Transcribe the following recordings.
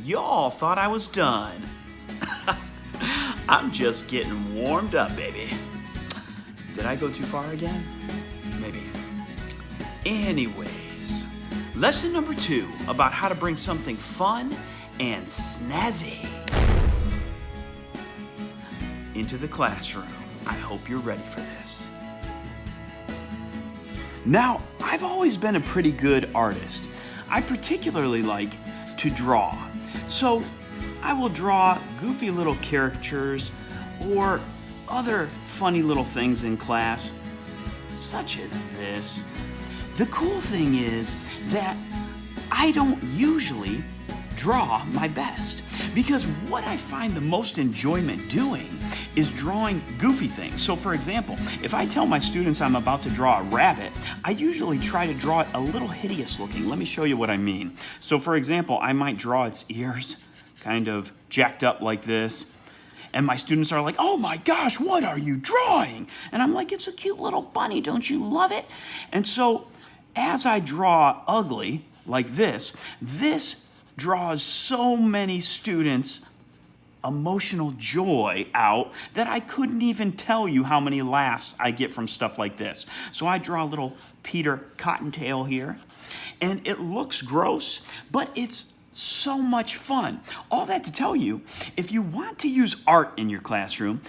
Y'all thought I was done. I'm just getting warmed up, baby. Did I go too far again? Maybe. Anyways, lesson number 2 about how to bring something fun and snazzy into the classroom. I hope you're ready for this. Now, I've always been a pretty good artist. I particularly like to draw. So I will draw goofy little caricatures or other funny little things in class, such as this. The cool thing is that I don't usually draw my best, because what I find the most enjoyment doing is drawing goofy things. So for example, if I tell my students I'm about to draw a rabbit, I usually try to draw it a little hideous looking. Let me show you what I mean. So for example, I might draw its ears kind of jacked up like this. And my students are like, "Oh my gosh, what are you drawing?" And I'm like, "It's a cute little bunny, don't you love it?" And so as I draw ugly like this draws so many students emotional joy out that I couldn't even tell you how many laughs I get from stuff like this. So I draw a little Peter Cottontail here, and it looks gross, but it's so much fun. All that to tell you, if you want to use art in your classroom,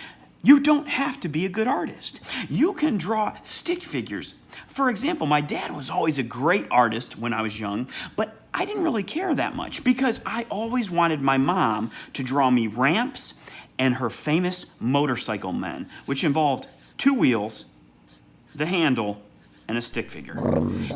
you don't have to be a good artist. You can draw stick figures. For example, my dad was always a great artist when I was young, but I didn't really care that much because I always wanted my mom to draw me ramps and her famous motorcycle men, which involved 2 wheels, the handle, and a stick figure.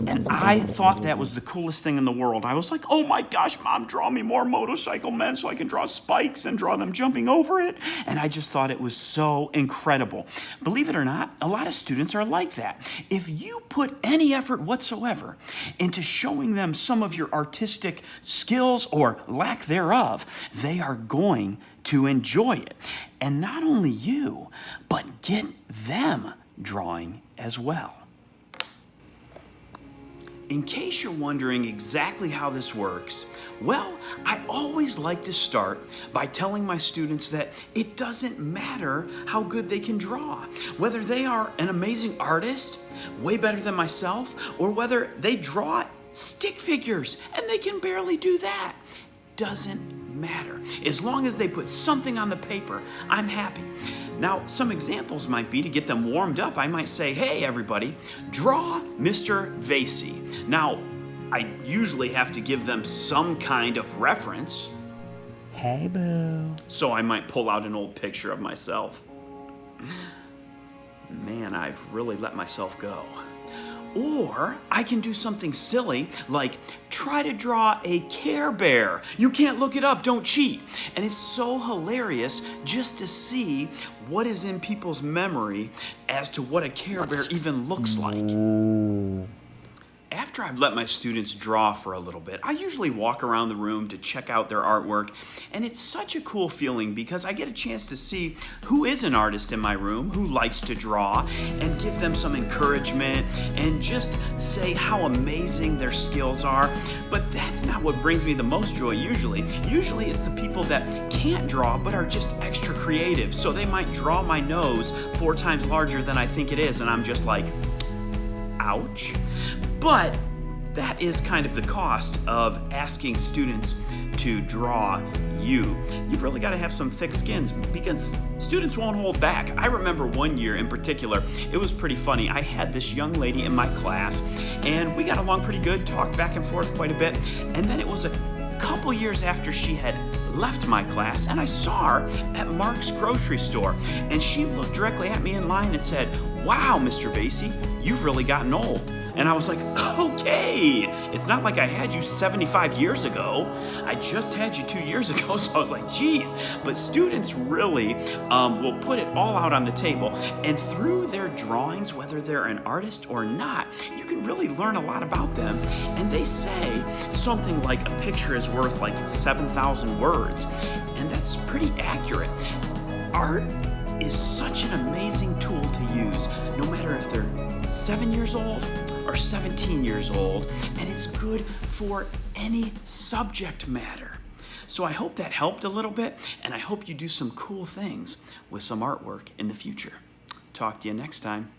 And I thought that was the coolest thing in the world. I was like, "Oh my gosh, Mom, draw me more motorcycle men so I can draw spikes and draw them jumping over it." And I just thought it was so incredible. Believe it or not, a lot of students are like that. If you put any effort whatsoever into showing them some of your artistic skills or lack thereof, they are going to enjoy it. And not only you, but get them drawing as well. In case you're wondering exactly how this works, well, I always like to start by telling my students that it doesn't matter how good they can draw. Whether they are an amazing artist, way better than myself, or whether they draw stick figures and they can barely do that. Doesn't matter. As long as they put something on the paper, I'm happy. Now, some examples might be to get them warmed up. I might say, "Hey, everybody, draw Mr. Vasey." Now, I usually have to give them some kind of reference. Hey, boo. So I might pull out an old picture of myself. Man, I've really let myself go. Or I can do something silly like try to draw a Care Bear. You can't look it up, don't cheat. And it's so hilarious just to see what is in people's memory as to what a Care Bear even looks like. Ooh. After I've let my students draw for a little bit, I usually walk around the room to check out their artwork, and it's such a cool feeling because I get a chance to see who is an artist in my room, who likes to draw, and give them some encouragement and just say how amazing their skills are. But that's not what brings me the most joy usually. Usually it's the people that can't draw but are just extra creative. So they might draw my nose 4 times larger than I think it is, and I'm just like, ouch. But that is kind of the cost of asking students to draw you. You've really got to have some thick skins because students won't hold back. I remember one year in particular, it was pretty funny. I had this young lady in my class and we got along pretty good, talked back and forth quite a bit. And then it was a couple years after she had left my class and I saw her at Mark's grocery store and she looked directly at me in line and said, "Wow, Mr. Vasey, you've really gotten old." And I was like, "Okay, it's not like I had you 75 years ago. I just had you 2 years ago." So I was like, geez. But students really will put it all out on the table. And through their drawings, whether they're an artist or not, you can really learn a lot about them. And they say something like a picture is worth like 7,000 words. And that's pretty accurate. Art is such an amazing tool to use, no matter if they're 7 years old or 17 years old, and it's good for any subject matter. So I hope that helped a little bit, and I hope you do some cool things with some artwork in the future. Talk to you next time.